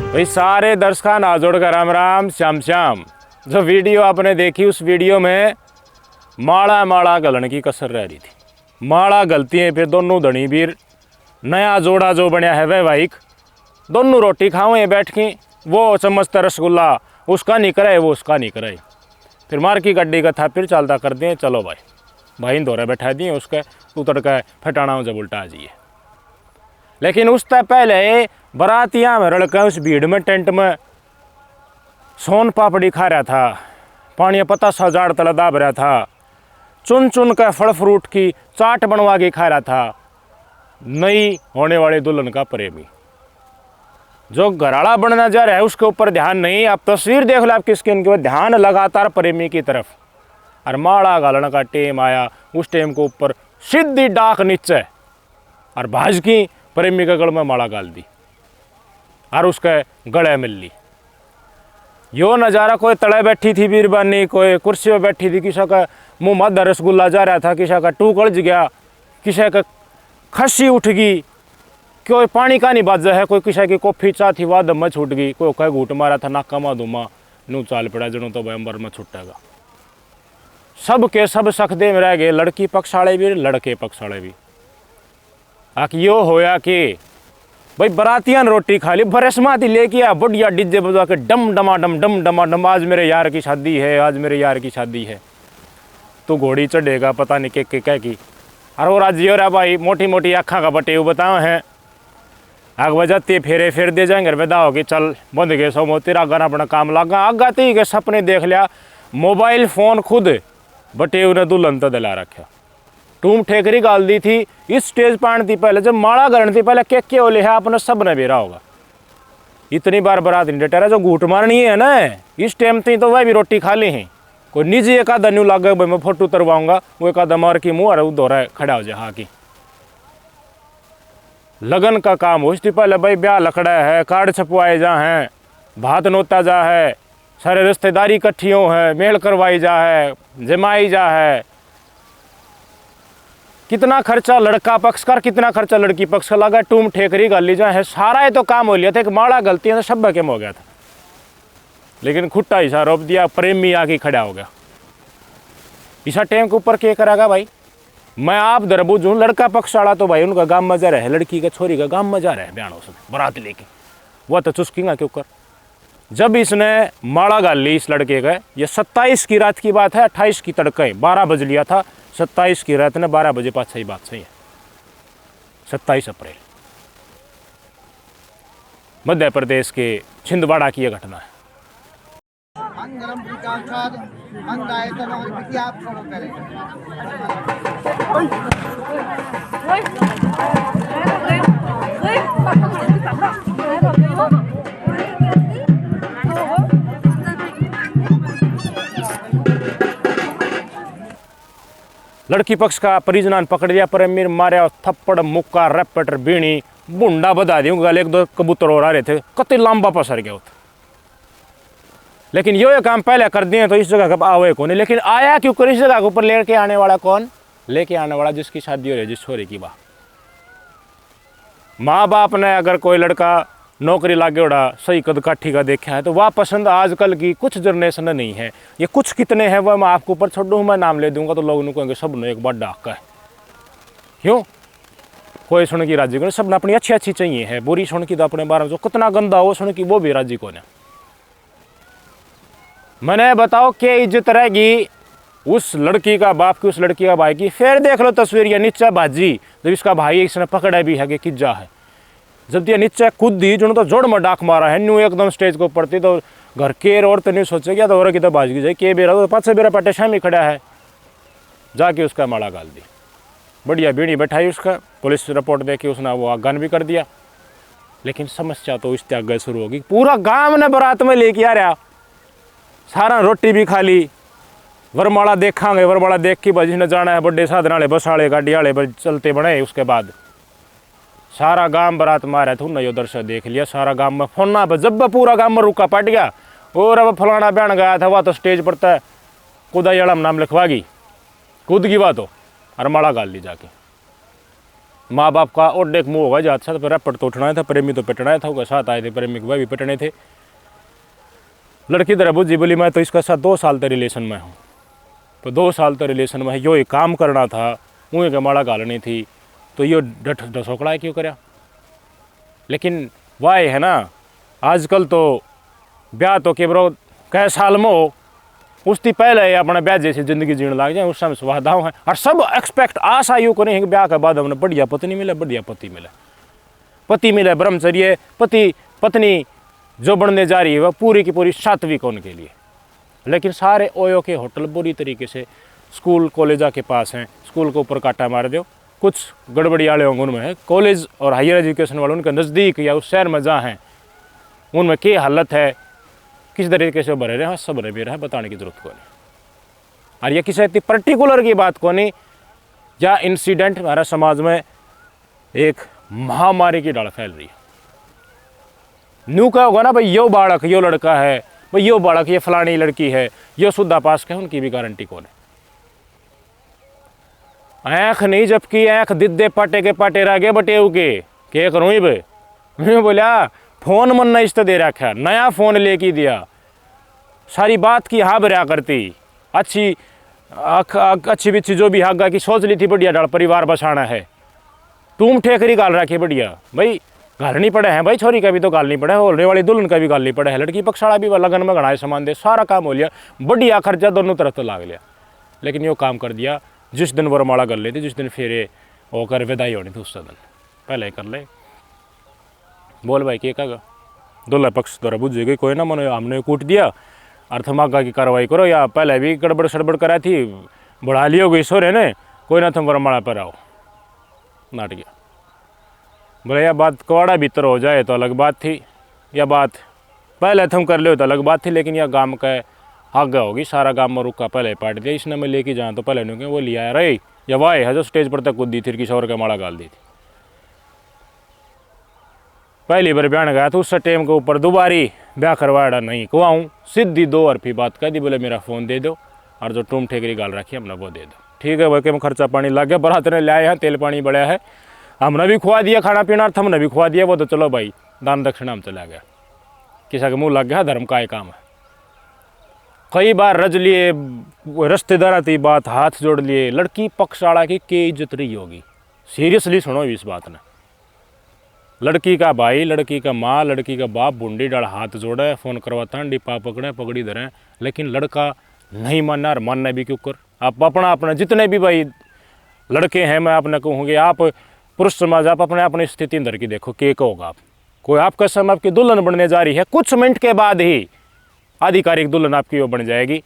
भाई सारे दर्शकों ना जोड़कर राम राम श्याम श्याम। जो वीडियो आपने देखी उस वीडियो में माड़ा माड़ा गलन की कसर रह रही थी। माड़ा गलती है, फिर दोनों धनी वीर नया जोड़ा जो बनया है वैवाहिक, दोनों रोटी खाओ बैठ के, वो समझता रसगुल्ला उसका नहीं करे, वो उसका नहीं करे। फिर मार की गड्डी का था, फिर चलता कर दिए, चलो भाई भाई दौरे बैठा दिए उसके उतर के फटाना जब उल्टा आ जाइए। लेकिन उससे पहले बरातियाँ में लड़का उस भीड़ में टेंट में सोन पापड़ी खा रहा था, पानी पता सा जाड़ तला दाब रहा था, चुन चुन कर फल फ्रूट की चाट बनवा के खा रहा था नई होने वाले दुल्हन का प्रेमी। जो घराड़ा बनना जा रहा है उसके ऊपर ध्यान नहीं, आप तस्वीर देख लो आपकी स्क्रीन के ऊपर, ध्यान लगातार प्रेमी की तरफ। और माड़ा गालने का टेम आया, उस टेम के ऊपर सीधी डाक नीचे और भाज की प्रेमी के गल में माड़ा गाल दी और उसके गले मिल ली। यो नज़ारा कोई तड़े बैठी थी बीरबानी, कोई कुर्सी पर बैठी थी, किसी का मुँह मध्य रसगुल्ला जा रहा था, किसी का टू कड़ज गया, किसी का खस्सी उठ गई, कोई पानी का नहीं बाजा है, कोई किसी की कॉफी चा थी वह दम में छूट गई, कोई कह घूट मारा था नाका मा धुमा नू चाल पड़ा जनो तो भाई अंबर में छुटेगा। सब के सब सखदे में रह गए, लड़की पक्ष वाले भी लड़के पक्ष वाले भी। आखिर यो होया कि भाई बरातियां ने रोटी खा ली, बरसमाती लेके आ बढ़िया डीजे बजा के डम डम, आज मेरे यार की शादी है, आज मेरे यार की शादी है। तो घोड़ी चढ़ेगा पता नहीं के कह की, अरे वो राजी हो रहा भाई, मोटी मोटी आँखा का बटे बताओ हैं, आग बजाते फेरे फिर दे जाएंगे बेदा होगी, चल बंद गए सो मो तेरा गाना अपना काम लगा। आगाते के सपने देख लिया, मोबाइल फ़ोन खुद बटे उन्हें दुल्हन तो दिला रखा। टूम ठेकरी गाल दी थी इस स्टेज पान थी, पहले जब माड़ा गरण थी पहले के ओले है अपने सब ने बेरा होगा। इतनी बार बरात नहीं डटेरा, जो घूट मारनी है ना इस टाइम थी तो वह भी रोटी खा ली हैं। कोई निजी एक आधा न्यू लागे भाई मैं फोटो उतरवाऊंगा, वो एक आधा मार की मुँह और दोहरा खड़ा हो जाए। हाँ की लगन का काम हो इससे पहले भाई ब्याह लकड़ा है, कार्ड छपवाए जा हैं, भात नोता जा है, सारे रिश्तेदारी इकट्ठियों है, मेल करवाई जा है, जमाई जा है। कितना खर्चा लड़का पक्ष का, कितना खर्चा लड़की पक्ष का लगा, टूम ठेकरी गाली जा है, सारा ये तो काम हो लिया था। एक माड़ा गलती है सब केम हो गया था, लेकिन खुट्टा हिस्सा रोप दिया, प्रेमी आके खड़ा हो गया। इसा टाइम के ऊपर क्या करेगा भाई, मैं आप दरबूज हूँ, लड़का पक्ष वाला तो भाई उनका गाम मजा रहे, लड़की का छोरी का गाम मजा रहे, बयान हो सके बारात लेके वह तो चुस्केंगा के ऊपर। जब इसने माड़ा गाल ली इस लड़के का, ये 27 की रात की बात है, 28 की तड़के 12 बज लिया था, 27 की रात ने 12 बजे पास सही बात सही है, 27 अप्रैल मध्य प्रदेश के छिंदवाड़ा की यह घटना है। लड़की पक्ष का परिजनान पकड़ लिया, प्रेमी मारा थप्पड़ मुक्का रैपट बीणी बुंडा बधा दी, गल एक दो कबूतर और आ रहे थे, कति लंबा पसर गया होता। लेकिन ये काम पहले कर दिए तो इस जगह का आवे कौन, लेकिन आया क्यों कर इस जगह के ऊपर लेके आने वाला कौन, लेके आने वाला जिसकी शादी हो रही है, जिस छोरे की बात। माँ बाप ने अगर कोई लड़का नौकरी लागे उड़ा सही कद काठी का देखा है तो वह पसंद आजकल की कुछ जनरेशन नहीं है। ये कुछ कितने हैं वह मैं आपको ऊपर छोड़ दूँ, मैं नाम ले दूंगा तो लोग कहेंगे सब ने एक बार डाका है। क्यों कोई सुन की राजी को, सब ने अपनी अच्छी अच्छी चाहिए है, बुरी सुन की तो अपने बारे में जो कितना गंदा हो सुन की वो भी राजी को ने। मैंने बताओ क्या इज्जत रहेगी उस लड़की का बाप की, उस लड़की का भाई की। फिर देख लो तस्वीर, ये नीचा भाजी जब इसका भाई इसने पकड़ा भी है कि किज्जा है, जब ये नीचे कूद दी जो तो जोड़ में डाक मारा है न्यू एकदम स्टेज को पड़ती तो घर के और तो नहीं सोचे क्या तो और की तो भाजी जाए के बेरा तो पाँच बेरा पटे शामी खड़ा है, जाके उसका माड़ा गाल दी, बढ़िया बीड़ी बैठाई उसका, पुलिस रिपोर्ट दे के उसने वो आगान भी कर दिया। लेकिन समस्या तो इससे आगे शुरू होगी, पूरा गांव ने बारात में लेके आ रहा, सारा रोटी भी खा ली, वरमाला देखांगे, वरमाला देख के भाजी ने जाना है बड़े साधन वाले बस वाले गाड़ी वाले चलते बने। उसके बाद सारा गांव बारात मारा था उन्हें यो दृश्य देख लिया, सारा गांव में फोना पर जब पूरा गांव में रुका पट गया और अब फलाना बहन गया था वह तो स्टेज पर था कुदायाड़ा में नाम लिखवागी, कूद की बात हो और माड़ा गाल ली जाके। माँ बाप का और एक मुँह होगा जात साथ, रपट तो उठना था, प्रेमी तो पिटना था, उसके साथ आए थे प्रेमी के भाई भी पिटने थे। लड़की तरह बुझी बोली मैं तो इसका साथ 2 साल तक रिलेशन में हूँ, तो 2 साल तक रिलेशन में यो एक काम करना था, मुँह के माड़ा गालनी थी, तो यो ढसोकड़ा क्यों करया। लेकिन वाह है ना, आजकल तो ब्याह तो केवरो कई साल में हो, उसकी पहले अपने ब्याह जैसी जिंदगी जीने लग जाए, उस समय सुविधाओं है और सब एक्सपेक्ट आशा यूँ करें कि ब्याह के बाद हमें बढ़िया पत्नी मिले, बढ़िया पति मिले ब्रह्मचर्य पति पत्नी जो बनने जा रही है वह पूरी की पूरी सात्विक उनके लिए। लेकिन सारे ओयो के होटल बुरी तरीके से स्कूल कॉलेज के पास हैं, स्कूल के ऊपर काटा मार दो, कुछ गड़बड़ी वाले होंगे उनमें है, कॉलेज और हायर एजुकेशन वाले उनके नज़दीक या उस शहर में जहाँ हैं उनमें क्या हालत है, किस तरीके से भरे रहे हैं, सब भरे भी रहे, बताने की जरूरत को नहीं। और यह किसी इतनी पर्टिकुलर की बात को नहीं, या इंसिडेंट हमारा समाज में एक महामारी की डाल फैल रही है। न्यू का होगा ना भाई, यो बालक यो लड़का है, भाई यो बालक ये फलानी लड़की है, यो शुद्धा पास का है, उनकी भी गारंटी कौन है। आँख नहीं जबकि आँख दिद्दे पाटे के पाटे रह गए बटेऊ के करूँ ही भाई। मैं बोला फोन मन नहीं इस दे रखा, नया फ़ोन लेके दिया, सारी बात की हाँ भरिया करती, अच्छी अच्छी बिच्छी जो भी हागा की सोच ली थी बढ़िया डाल परिवार बसाना है, तुम ठेकरी गाल रखी बढ़िया भाई, गालनी पड़े हैं भाई, छोरी का भी तो गालनी पड़े है, होने वाली दुल्हन का भी गालनी पड़े है, लड़की पक्ष वाला भी लगन में गणाए सामान दे, सारा काम हो लिया, बढ़िया खर्चा दोनों तरफ तो लाग लिया। लेकिन यो काम कर दिया जिस दिन वरमाला कर लेती, जिस दिन फेरे होकर विदाई होनी थी उस दिन पहले कर ले। बोल भाई क्या कहा, दूल्हा पक्ष द्वारा बुझ गई कोई ना, मैंने हमने कूट दिया और तुम आगे की कार्रवाई करो, या पहले भी गड़बड़ सड़बड़ करा थी बढ़ा लियो गई सोरे ने, कोई ना तुम वरमाला पर आओ, नाट गया। बोले यह बात कवाड़ा भीतर हो जाए तो अलग बात थी, यह बात पहले तुम कर लो तो अलग बात थी, लेकिन यह गांव का आगे होगी, सारा गांव में रुका पहले पाट दिया, इसने मैं लेके जाऊँ तो पहले नहीं वो लिया रही, या वाह है जो स्टेज पर तक कूद दी थी, किशोर का माड़ा गाल दी थी। पहली बार ब्याह गया तो उस टाइम के ऊपर दोबारी ब्याह करवाड़ा नहीं कुआऊँ, सीधी 2 अरफी बात कह दी, बोले मेरा फ़ोन दे दो और जो टूम ठेकरी गाल रखी हमने वो दे दो। ठीक है भाई, कि खर्चा पानी लग गया, बारात ने लाए हैं, तेल पानी बढ़िया है, हमने भी खुआ दिया खाना पीना, हमने भी खुआ दिया, वो तो चलो भाई दान दक्षिणा हम चला गया, किसी के मुँह लग गया, धर्म का ही काम है। कई बार रज लिए रिश्तेदार थी बात, हाथ जोड़ लिए, लड़की पक्ष वाला की इज्जत रही होगी, सीरियसली सुनो इस बात ने, लड़की का भाई, लड़की का माँ, लड़की का बाप बूंदी डाल हाथ जोड़े, फ़ोन करवाता डिपा पकड़े पगड़ी धरें, लेकिन लड़का नहीं मानना और मानना भी क्यों कर। आप अपना जितने भी भाई लड़के हैं, मैं आपने कहूँगी, आप पुरुष समाज आप अपने स्थिति अंदर की देखो, के होगा आप कोई आपका समय आपकी दुल्हन बनने जा रही है, कुछ मिनट के बाद ही आधिकारिक दुल्हन आपकी वो बन जाएगी,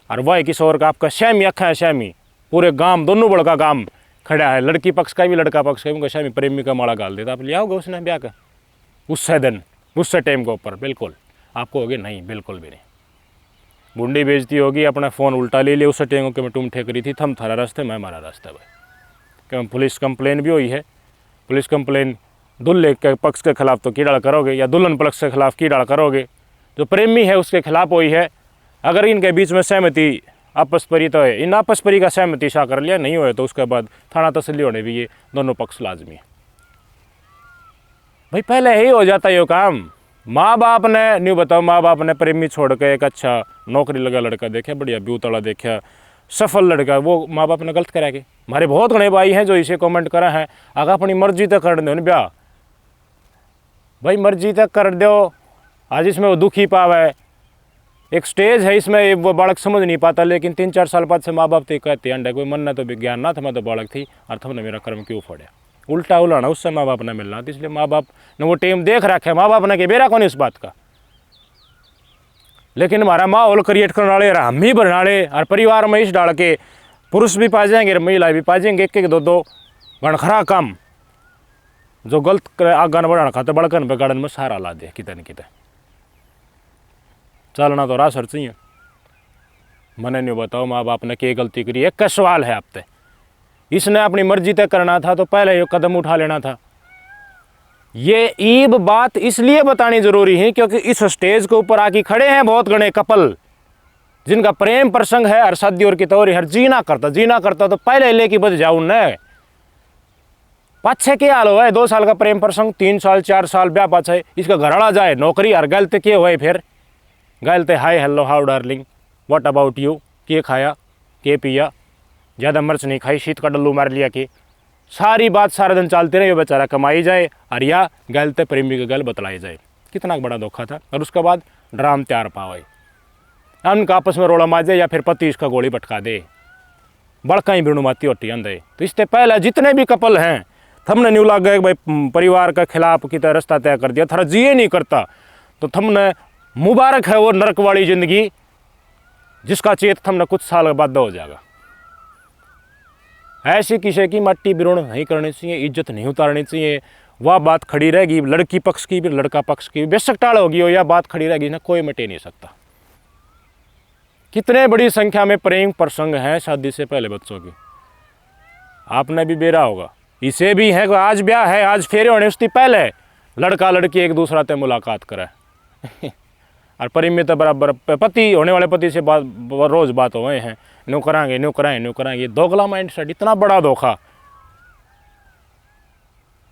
और वह किशोर का आपका श्यामी अखा है, श्यामी पूरे गांव दोनों बड़का गांव खड़ा है, लड़की पक्ष का भी लड़का पक्ष का भी, श्यामी प्रेमी का माड़ा गाल देता, आप लिया होगा उसने ब्याह का उससे दिन उससे टाइम के ऊपर, बिल्कुल आपको होगी नहीं, बिल्कुल भी नहीं। बूंदी बेचती होगी, अपना फ़ोन उल्टा ले लिया उससे टाइम के मैं तुम ठेक रही थी, थम थारा रास्ते मैं हमारा रास्ता भाई। क्यों पुलिस कंप्लेन भी हुई है, पुलिस कंप्लेन दुल्हे के पक्ष के खिलाफ तो कीड़ा करोगे, या दुल्हन पक्ष के खिलाफ कीड़ा करोगे, जो प्रेमी है उसके खिलाफ हुई है। अगर इनके बीच में सहमति आपसपरी तो है, इन आपसपरी का सहमति सा कर लिया, नहीं हुए तो उसके बाद थाना तसल्ली होने भी ये दोनों पक्ष लाजमी है भाई। पहले ही हो जाता ये काम, माँ बाप ने नहीं बताओ, माँ बाप ने प्रेमी छोड़ के एक अच्छा नौकरी लगा लड़का देखा, बढ़िया ब्यूतला देखा, सफल लड़का, वो माँ बाप ने गलत करा के। हमारे बहुत घने भाई हैं जो इसे कमेंट करा है, अगर अपनी मर्जी तक कर दो ब्याह भाई, मर्जी तक कर दो, आज इसमें वो दुखी पावे, एक स्टेज है इसमें वो बालक समझ नहीं पाता, लेकिन 3-4 साल बाद से माँ बाप तो कहते हैं अंडा कोई मन ना तो विज्ञान ना था, मैं तो बालक थी और तुमने मेरा कर्म क्यों फोड़ा, उल्टा उलाना उससे माँ बाप ने मिलना, इसलिए माँ बाप ने वो टाइम देख रखा है, माँ बाप ने कि बेरा कौन इस बात का। लेकिन हमारा माहौल क्रिएट करने वाले हम ही भरने वाले, और परिवार में इस डाल के पुरुष भी पा जाएंगे, महिला भी पा जाएंगे, एक 2 गणखरा काम जो गलत आगान बढ़ाना खाते बड़कन पे गार्डन में सारा ला दे, कितने न कितने चलना तो राह चाहिए। मैंने नहीं बताओ माँ बाप ने क्या गलती करी, एक का सवाल है आपसे, इसने अपनी मर्जी तय करना था तो पहले ये कदम उठा लेना था। ये ईब बात इसलिए बतानी जरूरी है क्योंकि इस स्टेज के ऊपर आके खड़े हैं बहुत घने कपल, जिनका प्रेम प्रसंग है हर शादी और की तौर हर जीना करता तो पहले लेके बच जाओ न पाछे के हाल हो 2 साल का प्रेम प्रसंग 3 साल 4 साल ब्याह पाछे इसका घरड़ा जाए नौकरी हर गलते के हुए फिर गलते hi hello how darling what about you के खाया के पिया ज़्यादा मिर्च नहीं खाई शीत का डल्लू मार लिया कि सारी बात सारा दिन चलते रहे बेचारा कमाई जाए और या गलते प्रेमी के गल बतलाई जाए कितना बड़ा धोखा था। और उसके बाद ड्राम तैयार पावे उनका आपस में रोड़ा मार जाए या फिर पति इसका गोली भटका दे बड़का ही बिणु माती होती अंदर। तो इससे पहले जितने भी कपल हैं थमने न्यू लग गए भाई परिवार का खिलाफ की तरह रास्ता तय कर दिया थारा जिए नहीं करता तो थमने मुबारक है वो नरक वाली जिंदगी जिसका चेत थमने कुछ साल बाद हो जाएगा। ऐसी किसी की मट्टी बिरुण नहीं करनी चाहिए इज्जत नहीं उतारनी चाहिए। वह बात खड़ी रहेगी लड़की पक्ष की भी लड़का पक्ष की बेशक टाल होगी हो या बात खड़ी रहेगी ना कोई मिटे नहीं सकता। कितने बड़ी संख्या में प्रेम प्रसंग हैं शादी से पहले बच्चों की आपने भी बेरा होगा। इसे भी है आज ब्याह है आज फेरे होने उसकी पहले लड़का लड़की एक दूसरा से मुलाकात करे और परिमित बराबर पति होने वाले पति से बात रोज़ बात हुए हैं न्यू कराएंगे दोगला माइंड सेट इतना बड़ा धोखा